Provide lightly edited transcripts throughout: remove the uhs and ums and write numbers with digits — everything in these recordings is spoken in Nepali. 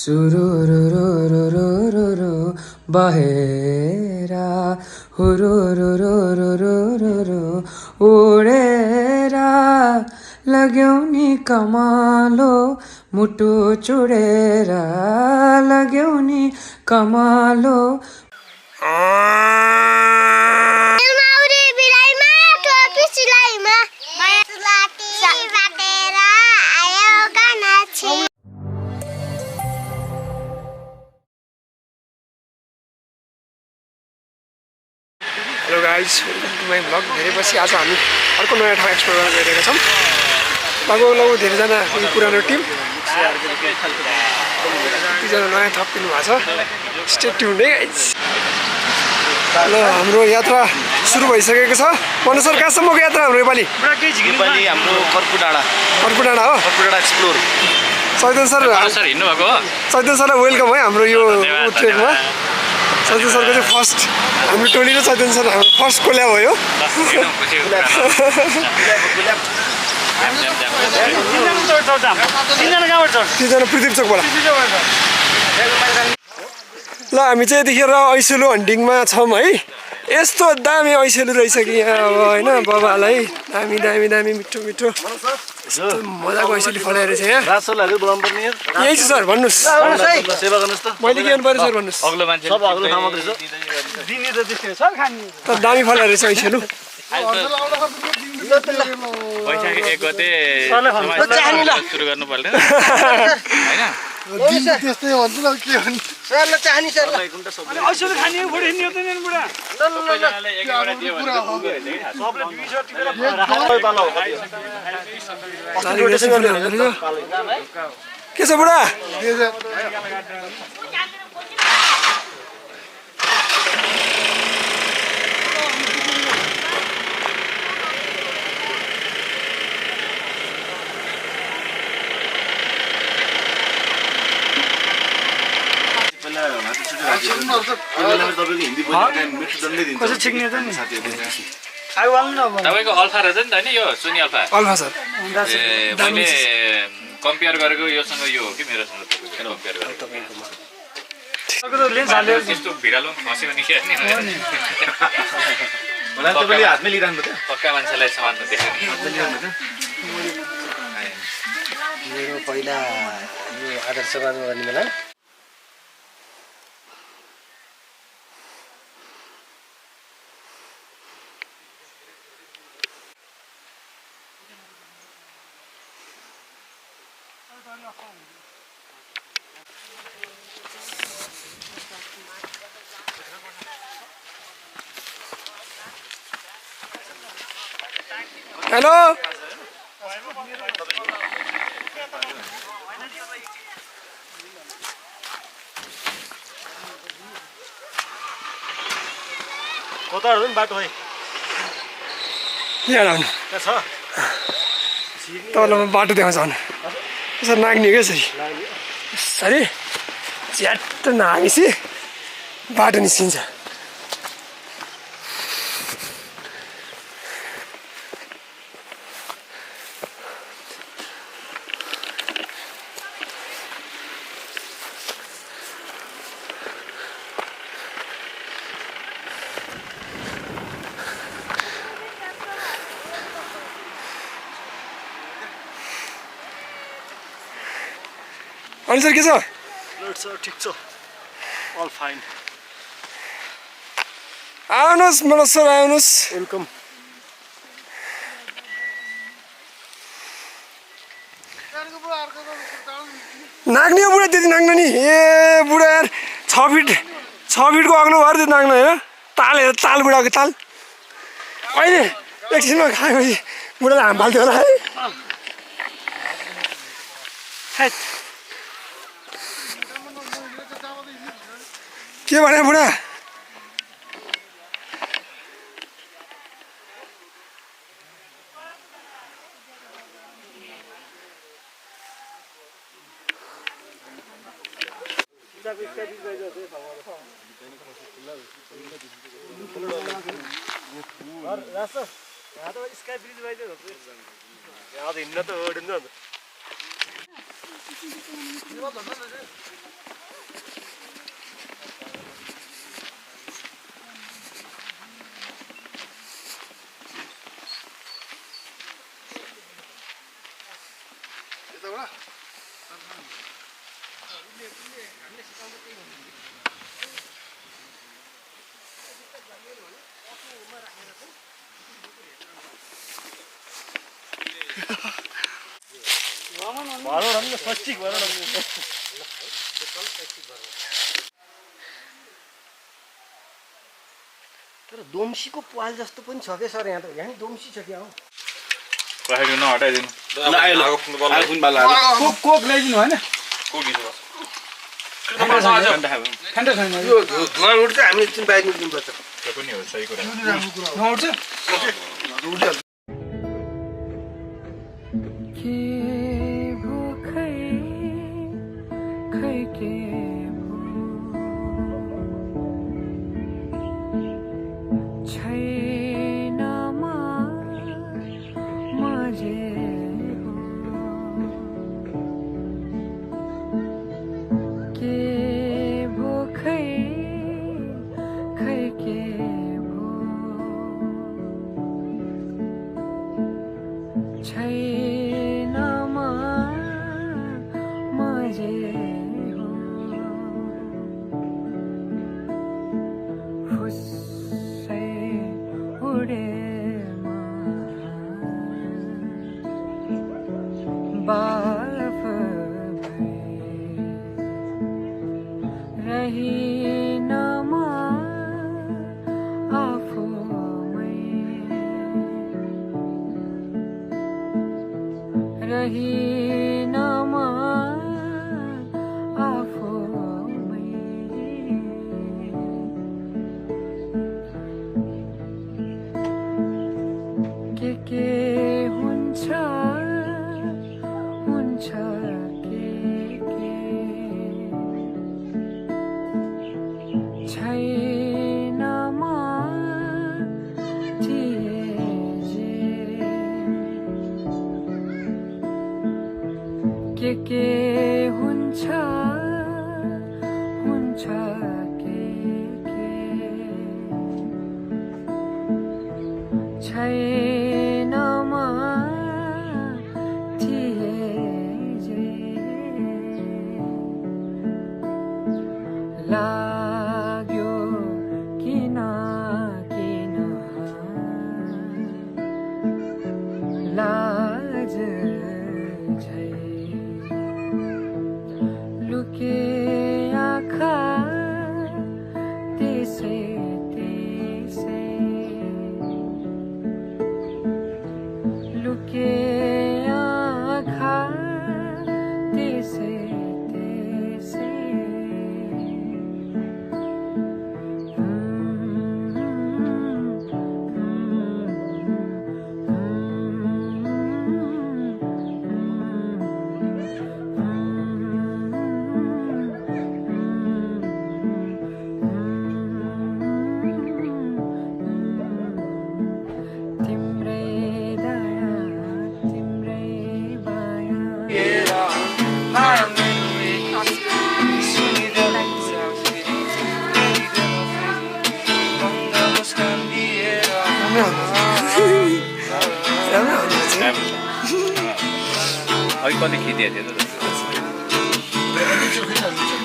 सुरुरुरुरुरुरुरु बहेरा हुरुरुरुरुरुरु उडेरा लाग्यौ नि कमालो मुटु चुडेर लाग्यौ नि कमालो hello guys, welcome to my vlog. धेरै पछि आज हामी अर्को नयाँ ठाउँ एक्सप्लोर गर्न गइरहेका छौँ। लगभग धेरैजना पुरानो टिम, कतिजना नयाँ थपिनु भएको छ। स्टे ट्युन्ड है गाइज। ल हाम्रो यात्रा सुरु भइसकेको छ। मनोज सर, कहाँसम्मको यात्रा हाम्रो योपालि? हाम्रो कर्पु डाँडा हो, कर्पु डाँडा एक्सप्लोर। चैतन्य सर हिँड्नु भएको हो। चैतन्य सरलाई वेलकम है हाम्रो यो ट्रेकमा। चैतन्य सरको चाहिँ फर्स्ट, हाम्रो टोली र चैतन्य सर हाम्रो फर्स्ट कोल्याब भयो। तिनजना पृथ्वी चोकबाट। ल हामी चाहिँ यतिखेर ऐसेलु हन्टिङमा छौँ है। यस्तो दामी ऐसेलु रहेछ कि यहाँ अब होइन बाबालाई। दामी दामी दामी मिठो मिठो यस्तो मजाको ऐसेलु फलाएर छ यहाँ। यही छ सर, भन्नुहोस्। मैले के गर्नु पर्यो सर भन्नुहोस्। तर दामी फलाएर छ ऐसेलु। वैशाखी 1 गते सुरु गर्नु पर्दैन हैन? त्यस्तै भन्छु ल, के भन्नु सर ल चाहनी सर ल ऐसेलु खाने बुढे नि होतै नि बुढा। सबैजनाले एक एउटा दियो भने सबले 20 टिपेर के छ बुढा? तपाईको अल्फा रहेछ नि त हैन? यो सोनी अल्फा सर। मैले कम्पेयर गरेको योसँग यो हो कि मेरोसँग कम्पेयर गरेको। त्यस्तो भिडालो फस्यो भने के गर्ने? हातमै लिइराख्नु थियो। पक्का मान्छेलाई समात्नु देख्यो। मेरो पहिला यो आदर्शवाद गर्ने बेला हेलो बाटो है यहाँ आउनु तपाईँलाई म बाटो देखाउँछ भने यसरी नाग्ने क्या यसरी यसरी च्याट्ट नागेपछि बाटो निस्किन्छ। अनि सर के छ? ठिक छ, अल फाइन। आउनुहोस् मनोज सर, आउनुहोस्। वेलकम। नाग्ने हो बुढा, त्यति नाग्नु नि। ए बुढा यार 6 फिटको अग्लो भएर त्यो नाग्नु होइन। ताल हेर, ताल बुढाको ताल। अहिले एकछिनमा खाएपछि बुढालाई हाम फाल्थ्यो होला है। के भने बुढा? स्काई ब्रिज बाइज हिँड्न त तर दोम्सीको पाल जस्तो पनि छ के सर यहाँ त यहाँ दोम्सी छ कि पहाडी न हटाइदिनु कोक ल्याइदिनु होइन ठन्डा छैन यो धुवा उठ्छ हामीले एकछिन बाहिर निक्लिनुपर्छ त्यो पनि हो सही कुरा उठ्छ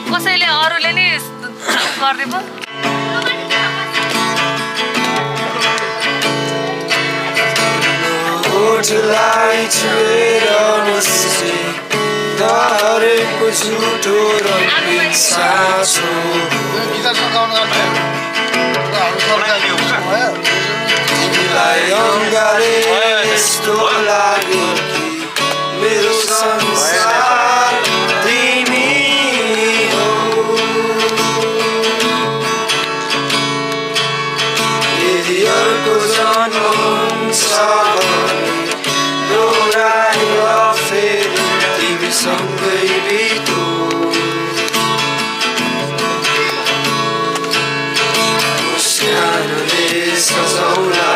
कसैले अरूले नि गर्दै पो झुटो र साँचो तिमीलाई अङ्गाले यस्तो लाग्यो कि मेरो संसार तिमी हो यदि अर्को जन्म हुन्छ दोहोऱ्याएर फेरि तिमीसँगै बितो मुस्कानले सजाउला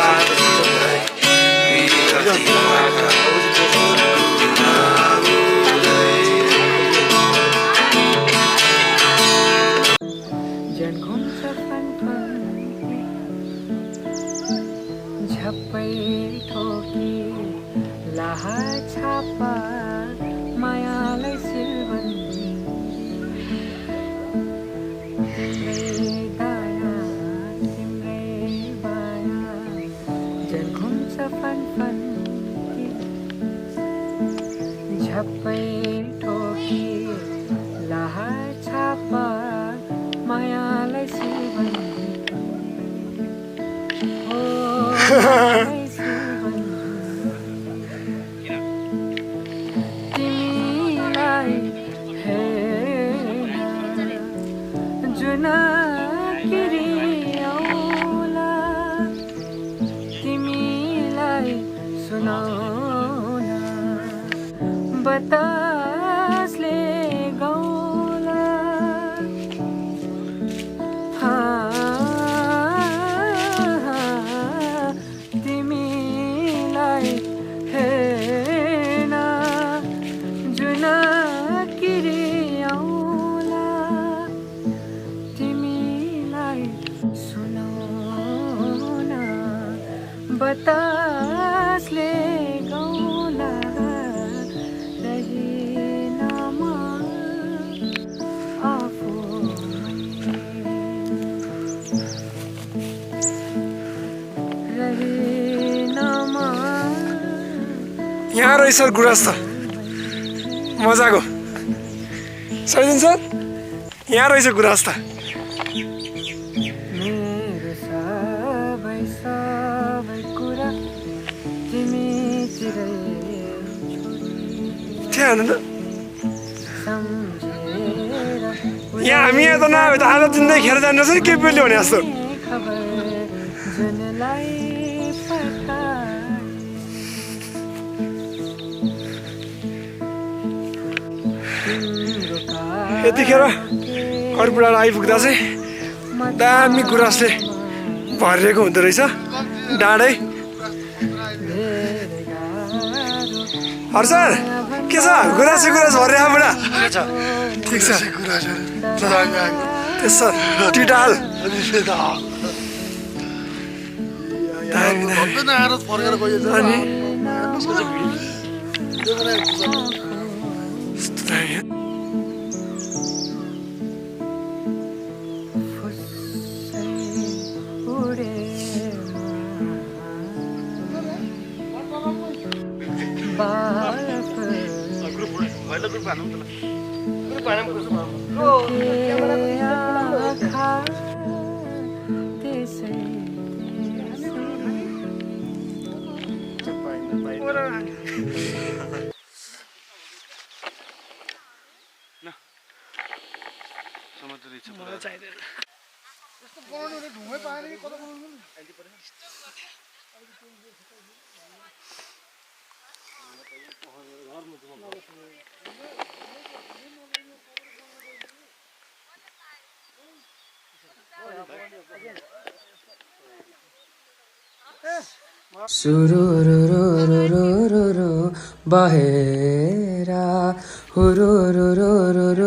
झप्पै ठोकी लाहा छापा मायालाई सुगन्धी हो मायालाई सुगन्धी तिमीलाई हेर्न जुन किरी आउला तिमीलाई सुनाउन बतासले गाउला तिमीलाई हेर्न जुन किरी आउला तिमीलाई सुनाउन बतासले गाउला यहाँ रहेछ गुराँस त मजाको सैजन सर यहाँ रहेछ गुराँस त मेरो सबै सबै कुरा तिमीतिरै त्यहाँ हेर्नु त यहाँ हामी यहाँ त नआयो त आज जिन्दै खेर जानुपर्छ नि के बेलि भने जस्तो खबर जुनलाई यतिखेर कर्पु डाँडा आइपुग्दा चाहिँ दामी गुराँसले भरिएको हुँदो रहेछ डाँडै हर्षर के छ गुराँस भरिरहेको बुढा ठिक छ त्यसो टिटाल अनि सुरुरुरुरुरुरु बहेरा हुरुरुरुरुरुरु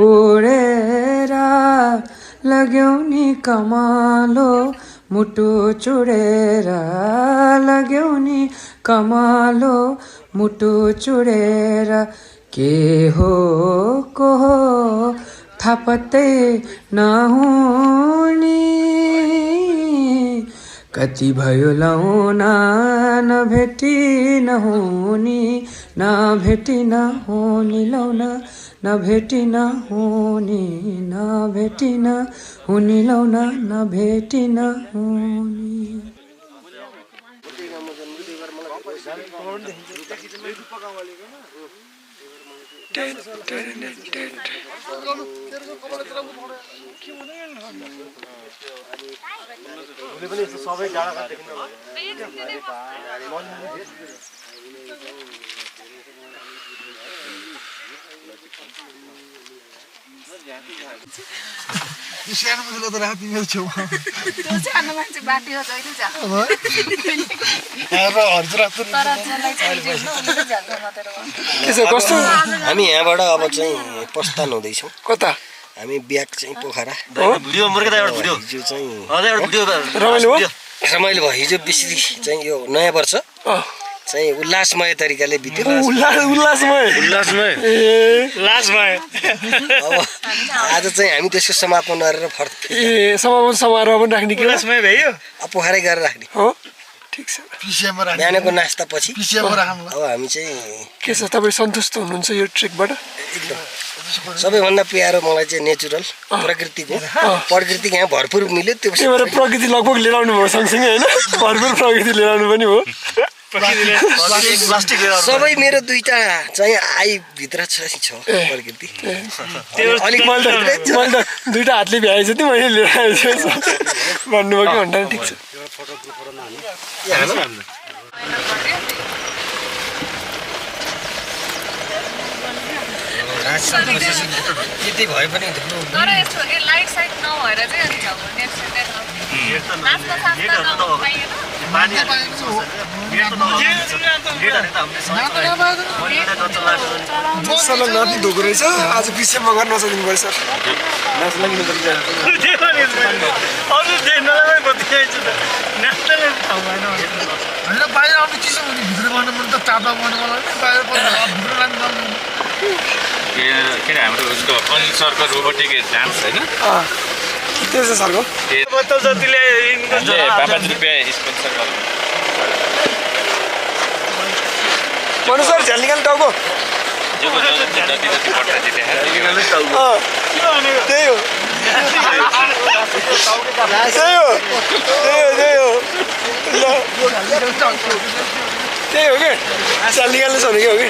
उडेरा लाग्यौ नि कमालो मुटु चुडेर लाग्यौ नि कमालो मुटु चुडेर के हो को हो थाहा पत्तै नहुने कति भयो लाउना नभेटी नहुने नभेटी नहुने लाउना नभेटी नहुने नभेटी नहुने लाउना नभेटी नहुने सबै डाँडा काटेको सानो मुजुलो त राति मेरो छेउमा त्यो सानो मान्छे बाटी हो जहिले जा के छ कस्तो हामी यहाँबाट अब चाहिँ प्रस्थान हुँदैछौँ कता हामी ब्याक चाहिँ पोखरा भिडियो मुर्केदा एउटा भिडियो हिजो चाहिँ एउटा भिडियो रमाइलो भयो रमाइलो भयो हिजो बिस्री चाहिँ यो नयाँ वर्ष चाहिँ उल्लासमय तरिकाले बित्यो उल्लासमय अब आज चाहिँ हामी त्यसको समापन गरेर ए समापन समारोह पनि राख्ने के पोखरै गरेर राख्ने हो ठिक छ बिहानको नास्ता पछि अब हामी चाहिँ के छ तपाईँ सन्तुष्ट हुनुहुन्छ यो ट्रेकबाट एकदम सबैभन्दा प्यारो मलाई चाहिँ नेचुरल प्रकृतिको प्रकृति यहाँ भरपुर मिल्यो त्यो भएर प्रकृति लगभग लिएर आउनु भयो सँगसँगै होइन भरपुर प्रकृति लिएर आउनु पनि हो सबै मेरो दुईटा चाहिँ आईभित्र छ प्रकृति अलिक मैले त दुईटा हातले भ्याएछ नि मैले लिएर आएछु भन्नुभयो कि भन्दा ठिक छ यति भए पनि तर यस्तो लाइट साइट नभएर चाहिँ अनि अब नेक्स्ट नाच्न साच्न पाइएन सरलाई नाति धोको रहेछ आज पिछे मगर नचाइदिनु पऱ्यो सर होइन बाहिर आउने चिसो भने भित्र गर्नु पर्ने त चापा गर्नु पर्ने बाहिर भित्र लानु के अरे हाम्रो उसको अनिल सरको रोबोटिक डान्स होइन त्यो छ सरको ₹5 स्पोन्सर गर्नु मनु सर झ्याल निकाल्नु टाउको जति पट्टा जिते त्यही हो त्यही हो कि झ्याल निकाल्नु छ भने के हो कि ल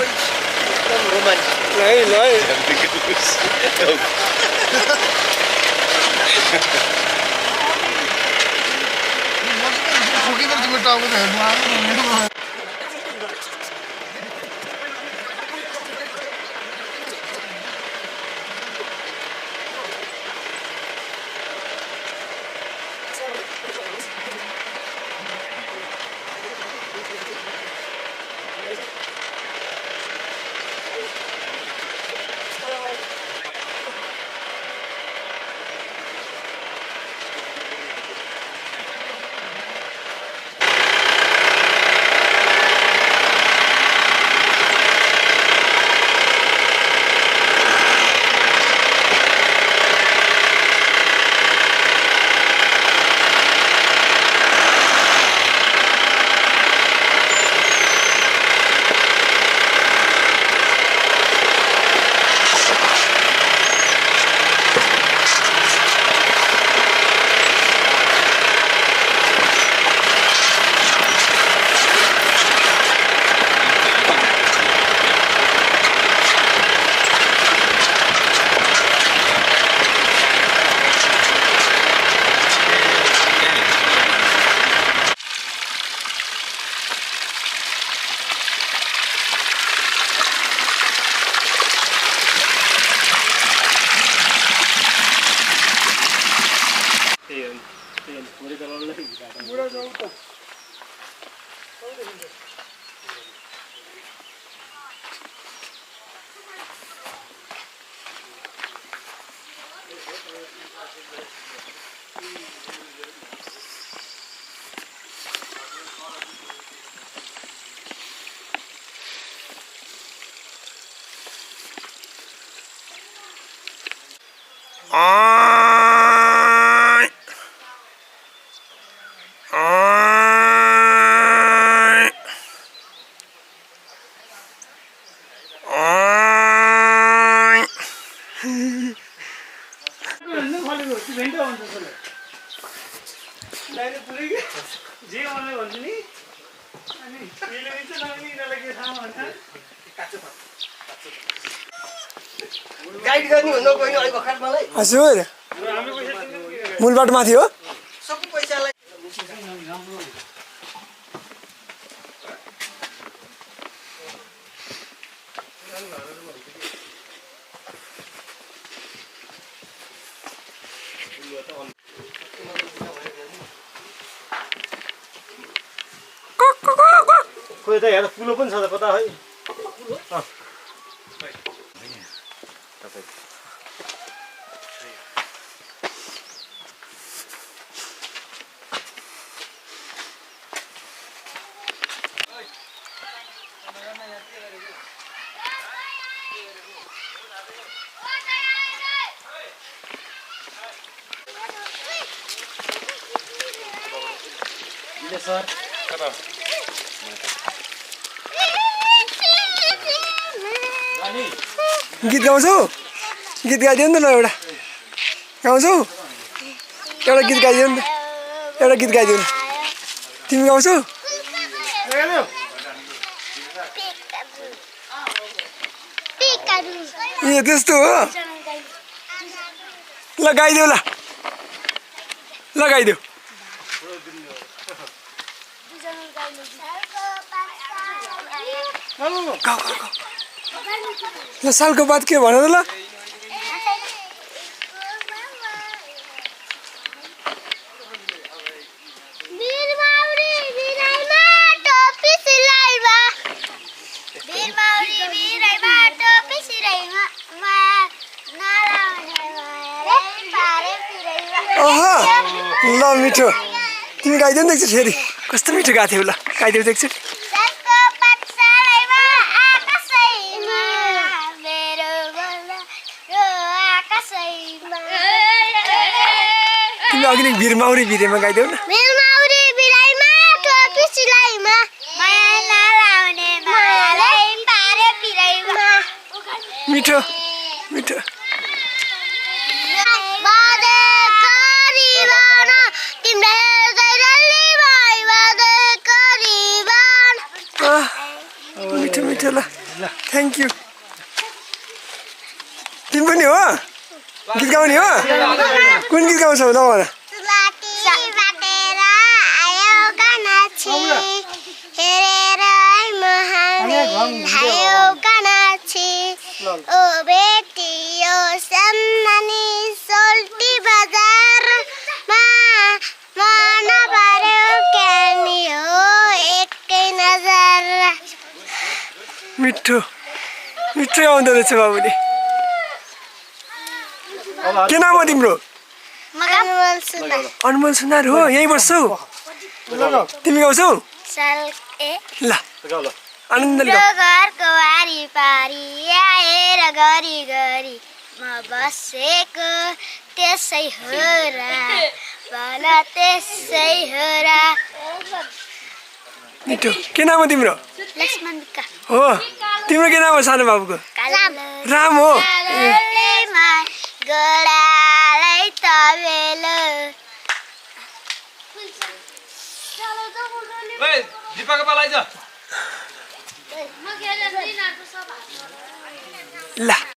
गाइड गर्ने भन्दा कोही अहिले भर्खर मलाई हजुर मूल बाटो माथि हो सबै पैसालाई खोइ त यहाँ पुलो पनि छ त कता है गीत गाउँछौ गीत गाइदियो नि त ल एउटा गाउँछौ एउटा गीत गाइदियो नि त एउटा गीत गाइदियो न तिमी गाउँछौ ए त्यस्तो हो ल गाइदेऊ ल गाइदेऊ ल सालको बाद के भन त ल ल मिठो तिमी गाइदेऊ नि एकचोटि फेरि कस्तो मिठो गाएको थियौ ल गाइदेऊ त एकचोटि तिमी अघि नै भिरमाउरी भिरेमा गाइदेऊ न मिठो मिठो मिठो मिठो ल थ्याङ्क यू तिमी पनि हो गीत गाउने हो कुन गीत गाउँछौ ल भन मिठो मिठो आउँदो रहेछ बाबुले के नाम हो तिम्रो अनमोल सुनार हो यहीँ बस्छौ तिमी गाउँछौ ल आनन्दले घरको वारिपारि आएर गरी गरी म बसेको त्यसै हो र भन त्यसै हो र मिठो के नाम हो तिम्रो लक्ष्मण विका हो तिम्रो के नाम हो सानो बाबुको राम हो गोडालै तबेलो दिपाको पालाइज ल